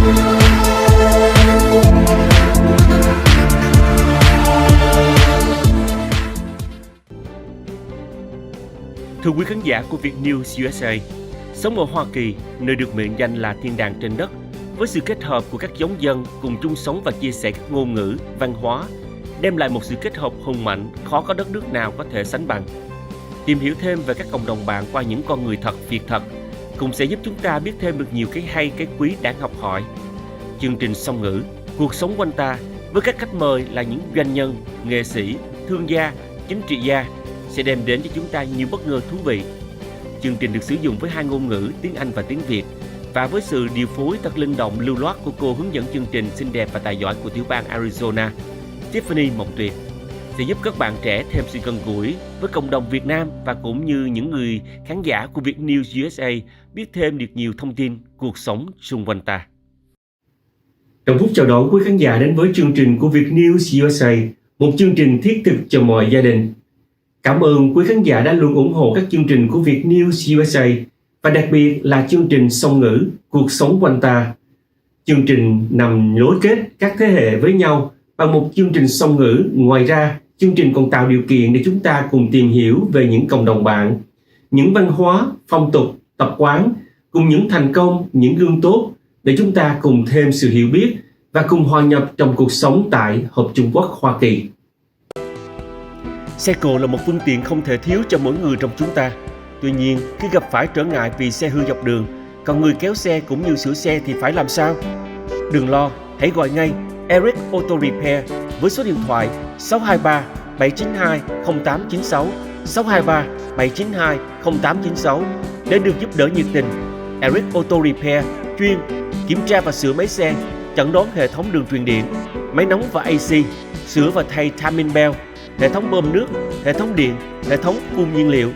Thưa quý khán giả của Viet News USA, sống ở Hoa Kỳ, nơi được mệnh danh là thiên đàng trên đất, với sự kết hợp của các giống dân cùng chung sống và chia sẻ các ngôn ngữ, văn hóa, đem lại một sự kết hợp hùng mạnh khó có đất nước nào có thể sánh bằng. Tìm hiểu thêm về các cộng đồng bạn qua những con người thật, việc thật, cũng sẽ giúp chúng ta biết thêm được nhiều cái hay, cái quý đáng học hỏi. Chương trình song ngữ, cuộc sống quanh ta, với các khách mời là những doanh nhân, nghệ sĩ, thương gia, chính trị gia, sẽ đem đến cho chúng ta nhiều bất ngờ thú vị. Chương trình được sử dụng với hai ngôn ngữ tiếng Anh và tiếng Việt, và với sự điều phối thật linh động lưu loát của cô hướng dẫn chương trình xinh đẹp và tài giỏi của tiểu bang Arizona, Mộng Tuyệt, sẽ giúp các bạn trẻ thêm sự gần gũi với cộng đồng Việt Nam và cũng như những người khán giả của Viet News USA biết thêm được nhiều thông tin cuộc sống xung quanh ta. Trọng Phúc chào đón quý khán giả đến với chương trình của Viet News USA, một chương trình thiết thực cho mọi gia đình. Cảm ơn quý khán giả đã luôn ủng hộ các chương trình của Viet News USA và đặc biệt là chương trình song ngữ cuộc sống quanh ta. Chương trình nằm nối kết các thế hệ với nhau bằng một chương trình song ngữ. Ngoài ra, chương trình còn tạo điều kiện để chúng ta cùng tìm hiểu về những cộng đồng bạn, những văn hóa, phong tục, tập quán, cùng những thành công, những gương tốt để chúng ta cùng thêm sự hiểu biết và cùng hòa nhập trong cuộc sống tại Hợp Trung Quốc Hoa Kỳ. Xe cộ là một phương tiện không thể thiếu cho mỗi người trong chúng ta. Tuy nhiên, khi gặp phải trở ngại vì xe hư dọc đường, còn người kéo xe cũng như sửa xe thì phải làm sao? Đừng lo, hãy gọi ngay Eric Auto Repair với số điện thoại 623 792 0896 623 792 0896 để được giúp đỡ nhiệt tình. Eric Auto Repair chuyên kiểm tra và sửa máy xe, chẩn đoán hệ thống đường truyền điện, máy nóng và AC, sửa và thay timing belt, hệ thống bơm nước, hệ thống điện, hệ thống phun nhiên liệu,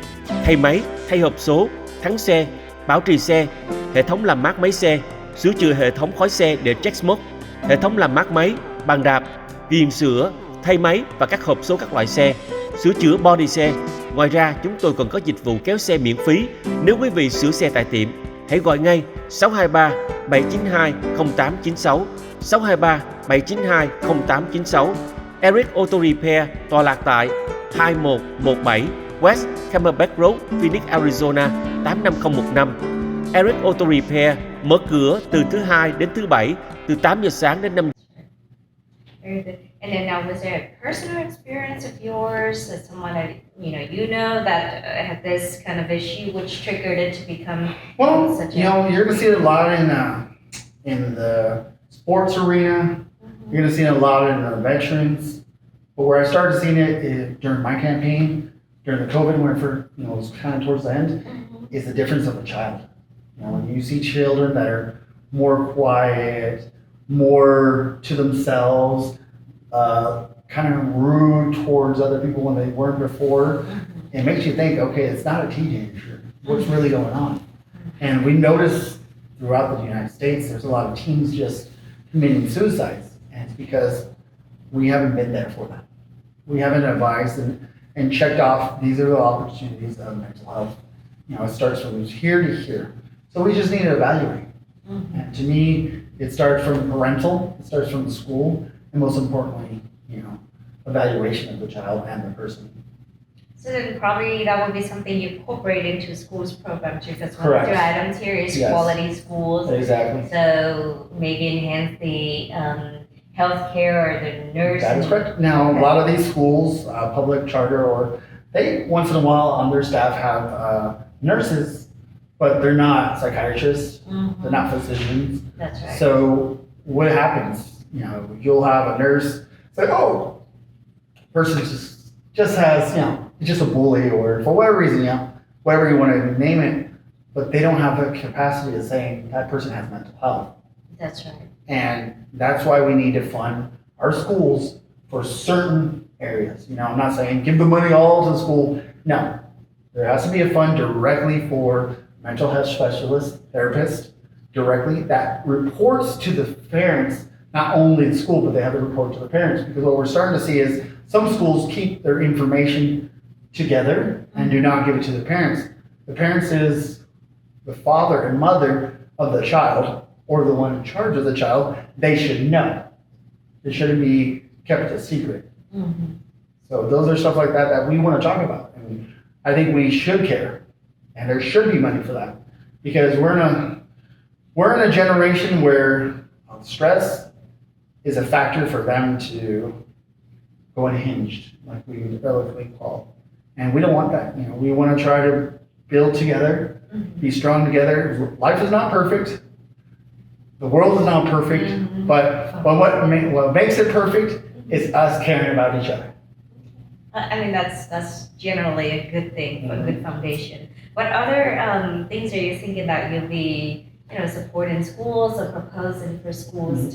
thay máy, thay hộp số, thắng xe, bảo trì xe, hệ thống làm mát máy xe, sửa chữa hệ thống khói xe để check smoke, hệ thống làm mát máy, bàn đạp, ghiền sữa, thay máy và các hộp số các loại xe, sửa chữa body xe. Ngoài ra, chúng tôi còn có dịch vụ kéo xe miễn phí nếu quý vị sửa xe tại tiệm. Hãy gọi ngay 623 792 0896 623 792 0896. Eric Auto Repair tọa lạc tại 2117 West Camelback Road, Phoenix, Arizona 85015. Eric Auto Repair mở cửa từ thứ Hai đến thứ Bảy từ 8 giờ sáng đến 5 giờ. And then now, was there a personal experience of yours, that someone that you know that had this kind of issue, which triggered it to become such a... you're going to see it a lot in the sports arena. You're going to see it a lot in the veterans. But where I started seeing it is during my campaign, during the COVID, when it first, it was kind of towards the end, is the difference of a child. When you see children that are more quiet, more to themselves, kind of rude towards other people when they weren't before, it makes you think, okay, it's not a teenager. What's really going on? And we notice throughout the United States, there's a lot of teens just committing suicides. And it's because we haven't been there for them. We haven't advised and checked off, these are the opportunities of mental health. It starts from here to here. So we just need to evaluate. And to me, it starts from parental, it starts from the school, and most importantly, evaluation of the child and the person. So then probably that would be something you incorporate into school's program too, because one Correct. of your items here is quality schools. Exactly. So maybe enhance the healthcare or the nursing. That is correct. Now, a lot of these schools, public, charter, or they once in a while on their staff have nurses, but they're not psychiatrists. They're not physicians. That's right. So what happens? You'll have a nurse say, "Oh, person just has just a bully, or for whatever reason, whatever you want to name it, but they don't have the capacity to say that person has mental health." That's right. And that's why we need to fund our schools for certain areas. I'm not saying give the money all to the school. No, there has to be a fund directly for mental health specialists, therapists, directly that reports to the parents, not only the school, but they have to report to the parents. Because what we're starting to see is some schools keep their information together and do not give it to the parents. The parents is the father and mother of the child, or the one in charge of the child, they should know. It shouldn't be kept a secret. Mm-hmm. So those are stuff like that we want to talk about. And I think we should care, and there should be money for that, because we're in a generation where stress is a factor for them to go unhinged, like we eloquently call. And we don't want that. We want to try to build together, be strong together. Life is not perfect. The world is not perfect, but what makes it perfect is us caring about each other. I mean, that's generally a good thing, a good foundation. What other things are you thinking that you'll be, supporting schools or proposing for schools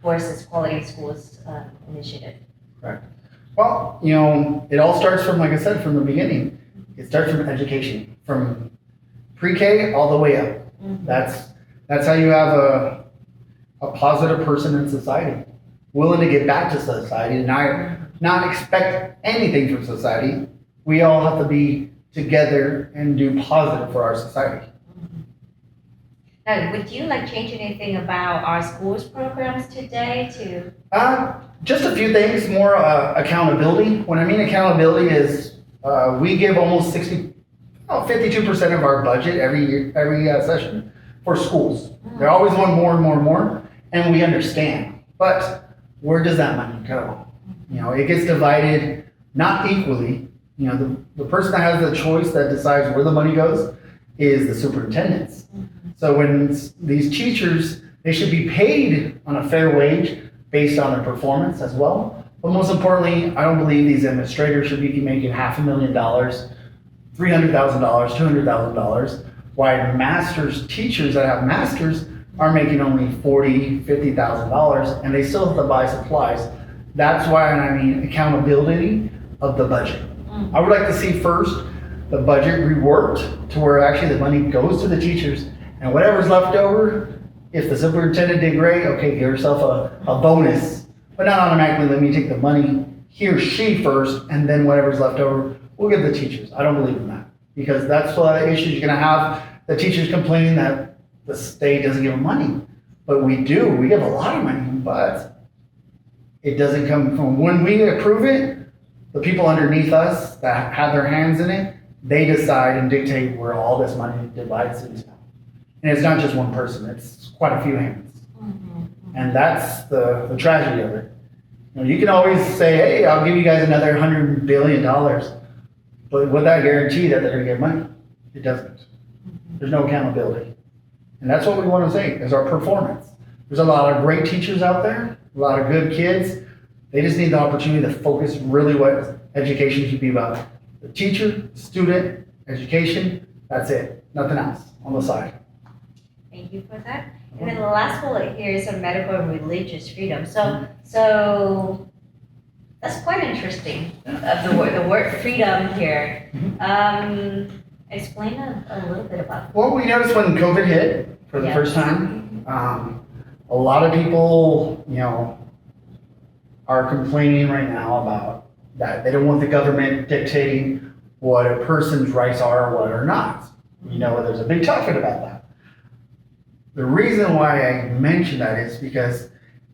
towards this Quality Schools initiative? Right. Well, it all starts from, like I said, from the beginning. It starts from education, from pre-K all the way up. That's how you have a positive person in society, willing to give back to society, and not expect anything from society. We all have to be together and do positive for our society. Now, would you change anything about our schools programs today to? Just a few things, more accountability. When I mean accountability is we give almost 52% of our budget every session for schools. They always want more and more and more, and we understand. But where does that money go? It gets divided not equally. The person that has the choice that decides where the money goes is the superintendents. So when these teachers, they should be paid on a fair wage based on their performance as well. But most importantly, I don't believe these administrators should be making $500,000, $300,000, $200,000, while master's teachers that have masters are making only $40,000, $50,000, and they still have to buy supplies. That's why I mean accountability of the budget. I would like to see first the budget reworked to where actually the money goes to the teachers, and whatever's left over, if the superintendent did great, okay, give yourself a bonus, but not automatically let me take the money, he or she first, and then whatever's left over, we'll give the teachers. I don't believe in that, because that's the issues you're gonna have, the teachers complaining that the state doesn't give them money. But we do, we give a lot of money, but it doesn't come from, when we approve it, the people underneath us that have their hands in it, they decide and dictate where all this money divides into. And it's not just one person, it's quite a few hands. And that's the tragedy of it. You can always say, hey, I'll give you guys another $100 billion, but would that guarantee that they're gonna get money? It doesn't. There's no accountability. And that's what we want to say, is our performance. There's a lot of great teachers out there, a lot of good kids. They just need the opportunity to focus really what education should be about. The teacher, student, education, that's it. Nothing else on the side. Thank you for that. And then the last bullet here is on medical and religious freedom. So that's quite interesting, the word freedom here. Explain a little bit about that. Well, we noticed when COVID hit for the first time, a lot of people, are complaining right now about that. They don't want the government dictating what a person's rights are or what are not. There's a big topic about that. The reason why I mention that is because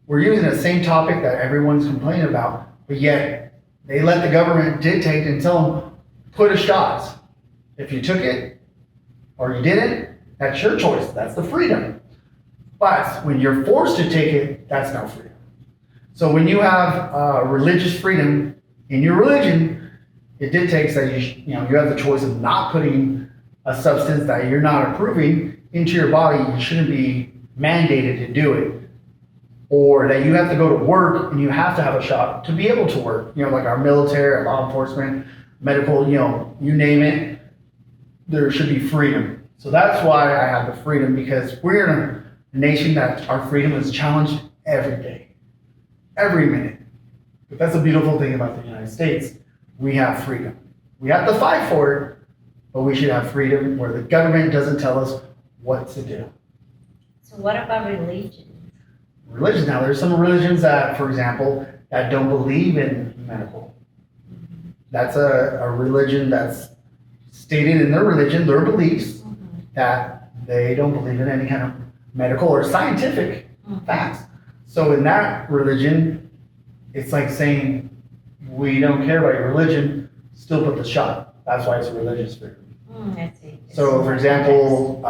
we're using the same topic that everyone's complaining about, but yet they let the government dictate and tell them, put a shot. If you took it or you didn't, that's your choice. That's the freedom. But when you're forced to take it, that's no freedom. So when you have religious freedom in your religion, it dictates that you have the choice of not putting a substance that you're not approving into your body. You shouldn't be mandated to do it, or that you have to go to work and you have to have a shot to be able to work. Like our military, our law enforcement, medical, you name it. There should be freedom. So that's why I have the freedom, because we're in a nation that our freedom is challenged every day, every minute. But that's a beautiful thing about the United States. We have freedom. We have to fight for it, but we should have freedom where the government doesn't tell us what to do. So what about religion? Religion, now there's some religions that, for example, that don't believe in medical. That's a religion that's stated in their religion, their beliefs, that they don't believe in any kind of medical or scientific facts. So in that religion, it's like saying, we don't care about your religion, still put the shot. That's why it's a religious freedom. I see. So for example,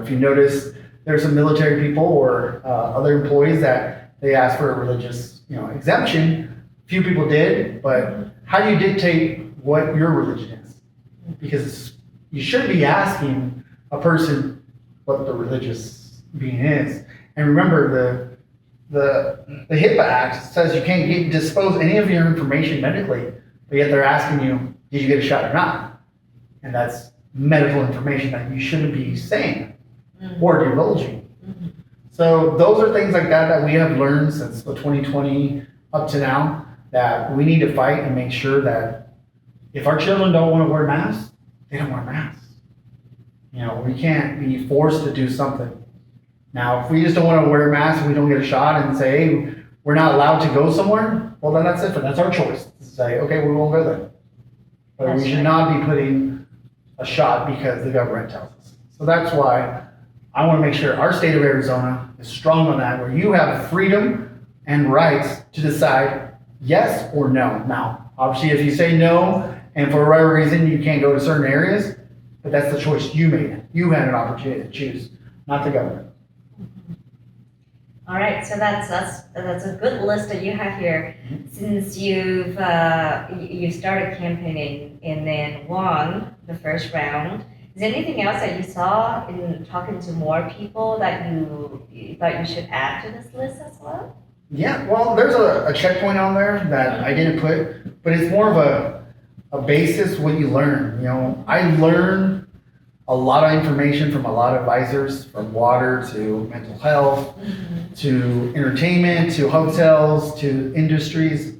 if you notice, there's some military people or other employees that they ask for a religious, exemption. Few people did, but how do you dictate what your religion is? Because you shouldn't be asking a person what the religious being is. And remember, the HIPAA Act says you can't dispose any of your information medically, but yet they're asking you, did you get a shot or not? And that's medical information that you shouldn't be saying or divulging. So those are things like that we have learned since the 2020 up to now, that we need to fight and make sure that if our children don't want to wear masks, they don't wear masks. We can't be forced to do something. Now, if we just don't want to wear masks and we don't get a shot and say, hey, we're not allowed to go somewhere, well, then that's it. That's our choice. To say, okay, we won't go there. But we should not be putting a shot because the government tells us. So that's why I want to make sure our state of Arizona is strong on that, where you have freedom and rights to decide yes or no. Now, obviously, if you say no, and for whatever reason you can't go to certain areas, but that's the choice you made. You had an opportunity to choose, not the government. All right, so that's a good list that you have here. Since you've started campaigning and then won the first round, is there anything else that you saw in talking to more people that you thought you should add to this list as well? Yeah, well, there's a checkpoint on there that I didn't put, but it's more of a basis what you learn. I learned a lot of information from a lot of advisors, from water to mental health, to entertainment, to hotels, to industries.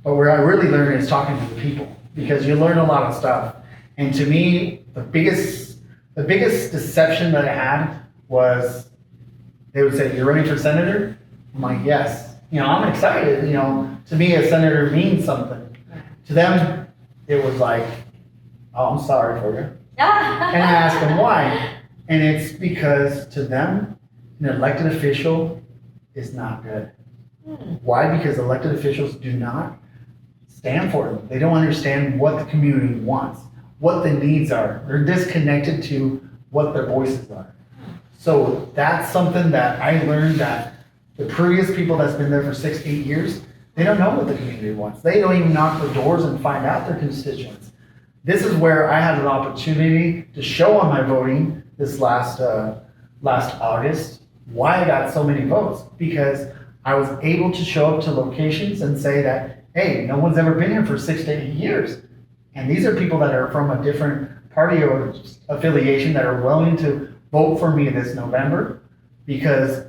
But where I really learned is talking to the people, because you learn a lot of stuff. And to me, the biggest deception that I had was they would say, "You're running for senator?" I'm like, "Yes." I'm excited. To me, a senator means something. To them, it was like, "Oh, I'm sorry for you." And I asked them why. And it's because to them, an elected official is not good. Why? Because elected officials do not stand for them. They don't understand what the community wants, what the needs are. They're disconnected to what their voices are. So that's something that I learned, that the previous people that's been there for 6, 8 years, they don't know what the community wants. They don't even knock the doors and find out their constituents. This is where I had an opportunity to show on my voting this last August why I got so many votes, because I was able to show up to locations and say that, hey, no one's ever been here for 6 to 8 years. And these are people that are from a different party or affiliation that are willing to vote for me this November, because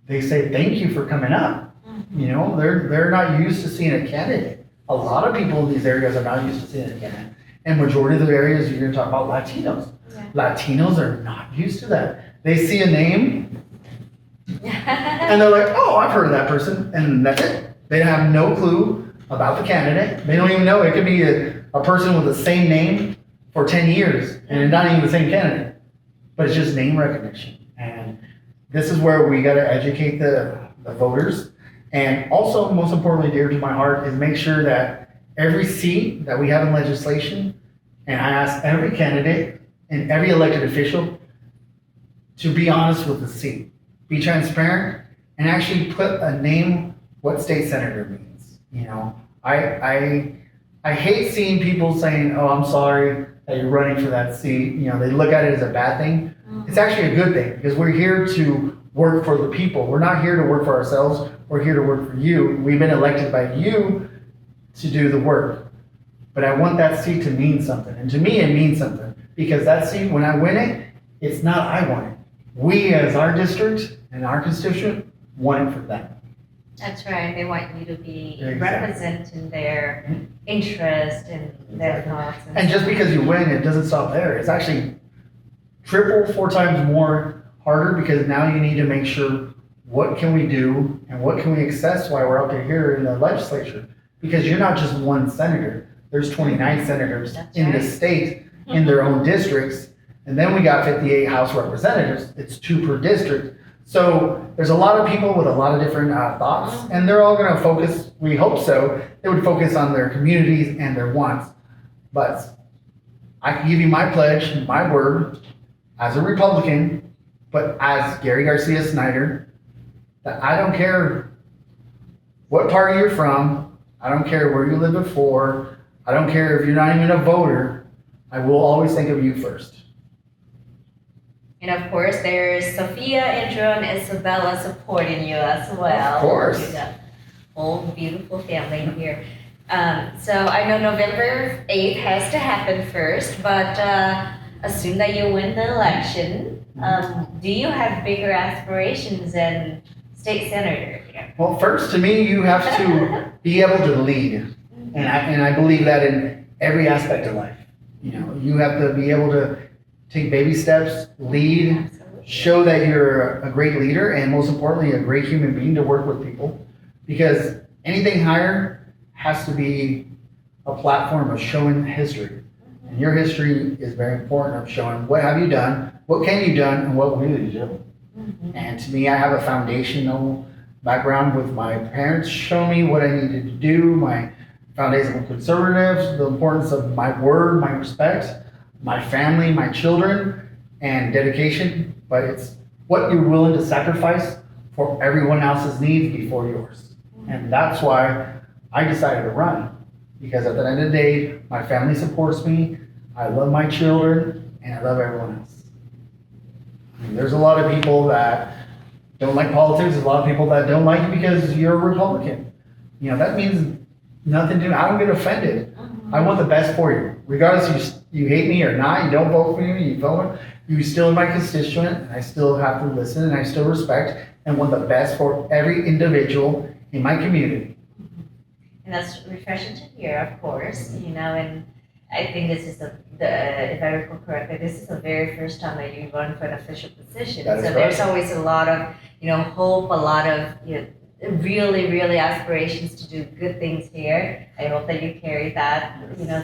they say, thank you for coming up. They're not used to seeing a candidate. A lot of people in these areas are not used to seeing a candidate. And majority of the areas, you're going to talk about Latinos. Yeah. Latinos are not used to that. They see a name and they're like, oh, I've heard of that person, and that's it. They have no clue about the candidate. They don't even know. It could be a person with the same name for 10 years and it's not even the same candidate. But it's just name recognition. And this is where we got to educate the voters. And also, most importantly, dear to my heart, is make sure that every seat that we have in legislation, and I ask every candidate and every elected official to be honest with the seat, be transparent, and actually put a name what state senator means. I hate seeing people saying, oh, I'm sorry that you're running for that seat. They look at it as a bad thing. It's actually a good thing, because we're here to work for the people. We're not here to work for ourselves. We're here to work for you. We've been elected by you to do the work. But I want that seat to mean something. And to me, it means something, because that seat, when I win it, it's not I want it. We, as our district and our constituent, want it for them. That's right. They want you to be Exactly. representing their interest and their thoughts. And just because you win, it doesn't stop there. It's actually triple, 4 times more harder, because now you need to make sure what can we do and what can we access while we're out here in the legislature. Because you're not just one senator. There's 29 senators in the state in their own districts. And then we got 58 House representatives. It's 2 per district. So there's a lot of people with a lot of different thoughts, and they're all going to focus, we hope so, they would focus on their communities and their wants. But I can give you my pledge, my word, as a Republican, but as Gary Garcia Snyder, that I don't care what party you're from, I don't care where you lived before, I don't care if you're not even a voter, I will always think of you first. And of course, there's Sophia, Andrew, and Isabella supporting you as well. Of course. You got a whole beautiful family here. So I know November 8th has to happen first, but assume that you win the election. Do you have bigger aspirations than state senator here? Well, first, to me, you have to be able to lead. And I believe that in every aspect of life. You know, you have to be able to take baby steps, lead, Absolutely. show that you're a great leader, and most importantly, a great human being to work with people. Because anything higher has to be a platform of showing history. And your history is very important of showing what have you done, what can you done, and what will you do. And to me, I have a foundational background with my parents showing me what I needed to do, my foundational conservatives, the importance of my word, my respect, my family, my children, and dedication. But it's what you're willing to sacrifice for everyone else's needs before yours. And that's why I decided to run. Because at the end of the day, my family supports me, I love my children, and I love everyone else. I mean, there's a lot of people that don't like politics, there's a lot of people that don't like you because you're a Republican. You know, that means nothing to me. I don't get offended. I want the best for you. Regardless if you hate me or not, you don't vote for me, you vote, you're still my constituent, and I still have to listen, and I still respect and want the best for every individual in my community. And that's refreshing to hear, of course, you know, and I think this is if I recall correctly, this is the very first time that you run for an official position. That is So right. there's always a lot of, hope, a lot of, really, really aspirations to do good things here. I hope that you carry that,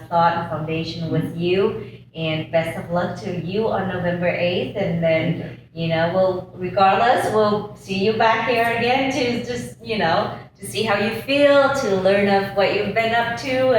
thought and foundation with you. And best of luck to you on November 8th. And then, we'll see you back here again to just, to see how you feel, to learn of what you've been up to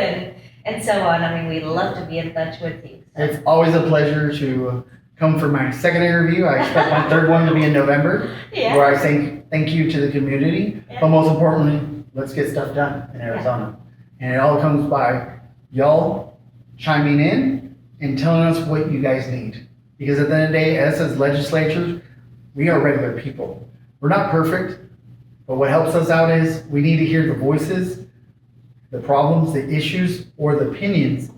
and so on. I mean, we'd love to be in touch with you. So. It's always a pleasure to come for my second interview. I expect my third one to be in November, where I say thank you to the community. Yeah. But most importantly, let's get stuff done in Arizona. And it all comes by y'all chiming in and telling us what you guys need. Because at the end of the day, us as legislatures, we are regular people. We're not perfect, but what helps us out is we need to hear the voices, the problems, the issues, or the opinions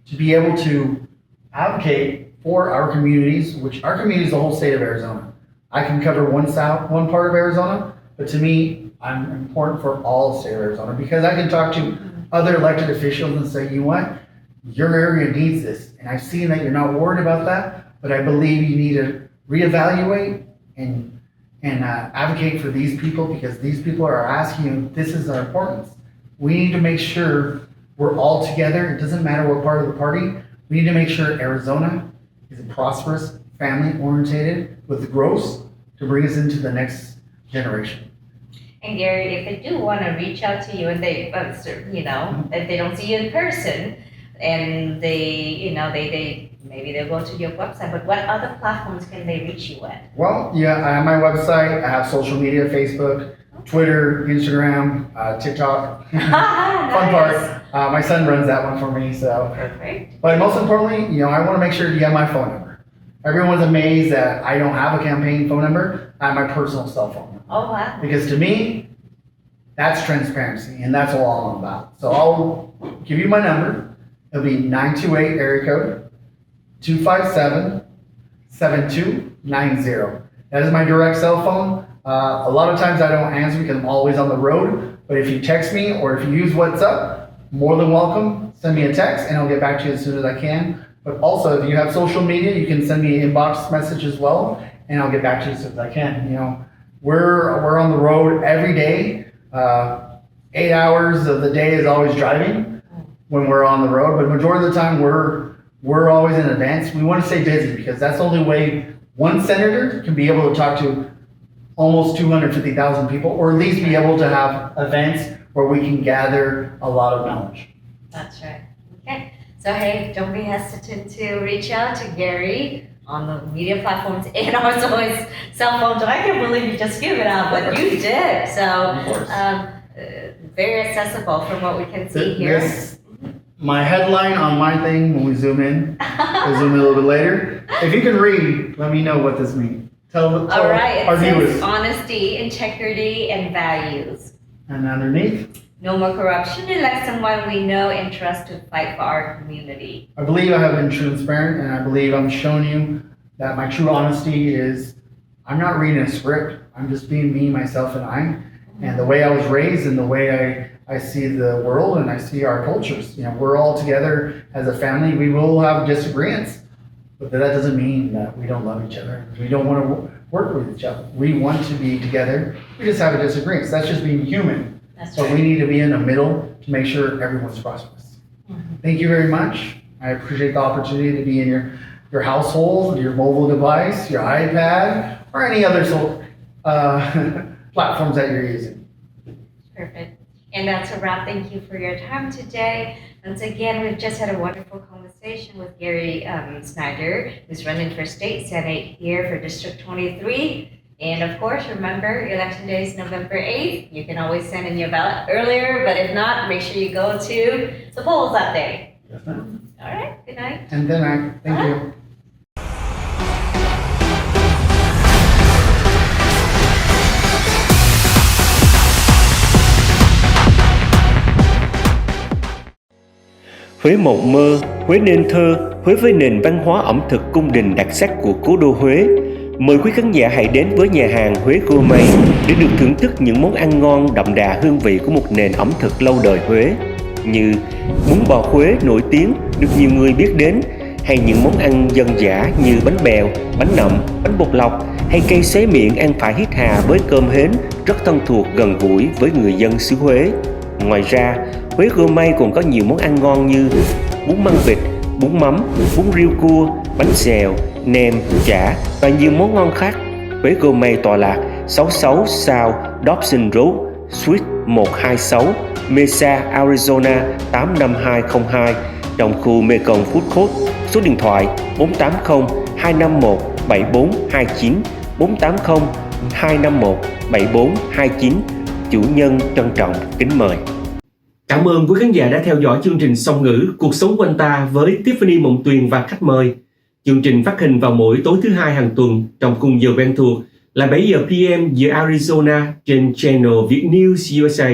to be able to advocate for our communities, which our community is the whole state of Arizona. I can cover one part of Arizona, but to me, I'm important for all the state of Arizona because I can talk to other elected officials and say, you know what, your area needs this. And I've seen that you're not worried about that, but I believe you need to reevaluate and advocate for these people because these people are asking you, this is our importance. We need to make sure we're all together. It doesn't matter what part of the party. We need to make sure Arizona is a prosperous, family-oriented with growth to bring us into the next generation. And Gary, if they do want to reach out to you and they, if they don't see you in person and they maybe they'll go to your website, but what other platforms can they reach you at? Well, yeah, I have my website. I have social media, Facebook, Twitter, Instagram, TikTok. Fun part. My son runs that one for me, so. Perfect. But most importantly, I want to make sure you have my phone number. Everyone's amazed that I don't have a campaign phone number. I have my personal cell phone number. Oh, wow. Because to me, that's transparency, and that's all I'm about. So I'll give you my number. It'll be 928 area code 257-7290. That is my direct cell phone. A lot of times I don't answer because I'm always on the road. But if you text me or if you use WhatsApp, more than welcome. Send me a text and I'll get back to you as soon as I can. But also, if you have social media, you can send me an inbox message as well, and I'll get back to you as soon as I can. We're on the road every day. 8 hours of the day is always driving when we're on the road, but majority of the time we're always in advance. We want to stay busy because that's the only way one senator can be able to talk to almost 250,000 people, or at least be able to have events where we can gather a lot of knowledge. That's right. Okay. So hey, don't be hesitant to reach out to Gary on the media platforms and also his cell phone. So I can't believe you just gave it out, but you did. So very accessible from what we can see here. My headline on my thing when we zoom in, we'll zoom in a little bit later. If you can read, let me know what this means. Tell All right, our it says viewers. honesty, integrity, and values. And underneath, No more corruption. Elect someone we know and trust to fight for our community. I believe I have been transparent, and I believe I'm showing you that my true honesty is I'm not reading a script. I'm just being me, myself, and I. And the way I was raised and the way I see the world and I see our cultures. You know, we're all together as a family. We will have disagreements, but that doesn't mean that we don't love each other. We don't want to work with each other. We want to be together. We just have a disagreement. So that's just being human. That's So right. we need to be in the middle to make sure everyone's prosperous. Thank you very much. I appreciate the opportunity to be in your household, your mobile device, your iPad, or any other platforms that you're using. Perfect. And that's a wrap. Thank you for your time today. Once again, we've just had a wonderful conversation with Gary Snyder, who's running for state senate here for District 23. And of course, remember, election day is November 8th. You can always send in your ballot earlier, but if not, make sure you go to the polls that day. Yes, ma'am. All right, good night. And then thank you. Huế mộng mơ, Huế nên thơ, Huế với nền văn hóa ẩm thực cung đình đặc sắc của cố đô Huế. Mời quý khán giả hãy đến với nhà hàng Huế Gourmet để được thưởng thức những món ăn ngon đậm đà hương vị của một nền ẩm thực lâu đời Huế, như bún bò Huế nổi tiếng được nhiều người biết đến, hay những món ăn dân dã như bánh bèo, bánh nậm, bánh bột lọc hay cây xé miệng ăn phải hít hà với cơm hến rất thân thuộc gần gũi với người dân xứ Huế. Ngoài ra, Huế Gourmet còn có nhiều món ăn ngon như bún măng vịt, bún mắm, bún riêu cua, bánh xèo, nem, chả và nhiều món ngon khác. Huế Gourmet tọa lạc 66 South Dobson Road, Suite 126, Mesa, Arizona 85202 trong khu Mekong Food Court. Số điện thoại 480 251 7429 480 251 7429. Chủ nhân trân trọng kính mời. Cảm ơn quý khán giả đã theo dõi chương trình song ngữ Cuộc sống quanh ta với Tiffany Mộng Tuyền và khách mời. Chương trình phát hình vào mỗi tối thứ hai hàng tuần trong khung giờ quen thuộc là 7 giờ PM giờ Arizona trên channel Viet News USA.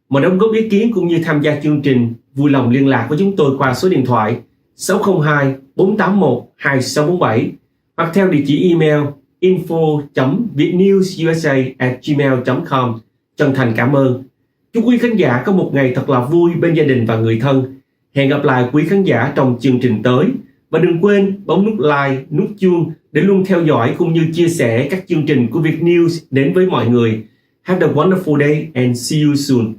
Mọi đóng góp ý kiến cũng như tham gia chương trình, vui lòng liên lạc với chúng tôi qua số điện thoại 602 481 2647 hoặc theo địa chỉ email info.vietnewsusa@gmail.com. Chân thành cảm ơn. Chúc quý khán giả có một ngày thật là vui bên gia đình và người thân. Hẹn gặp lại quý khán giả trong chương trình tới. Và đừng quên bấm nút like, nút chuông để luôn theo dõi cũng như chia sẻ các chương trình của Viet News đến với mọi người. Have a wonderful day and see you soon.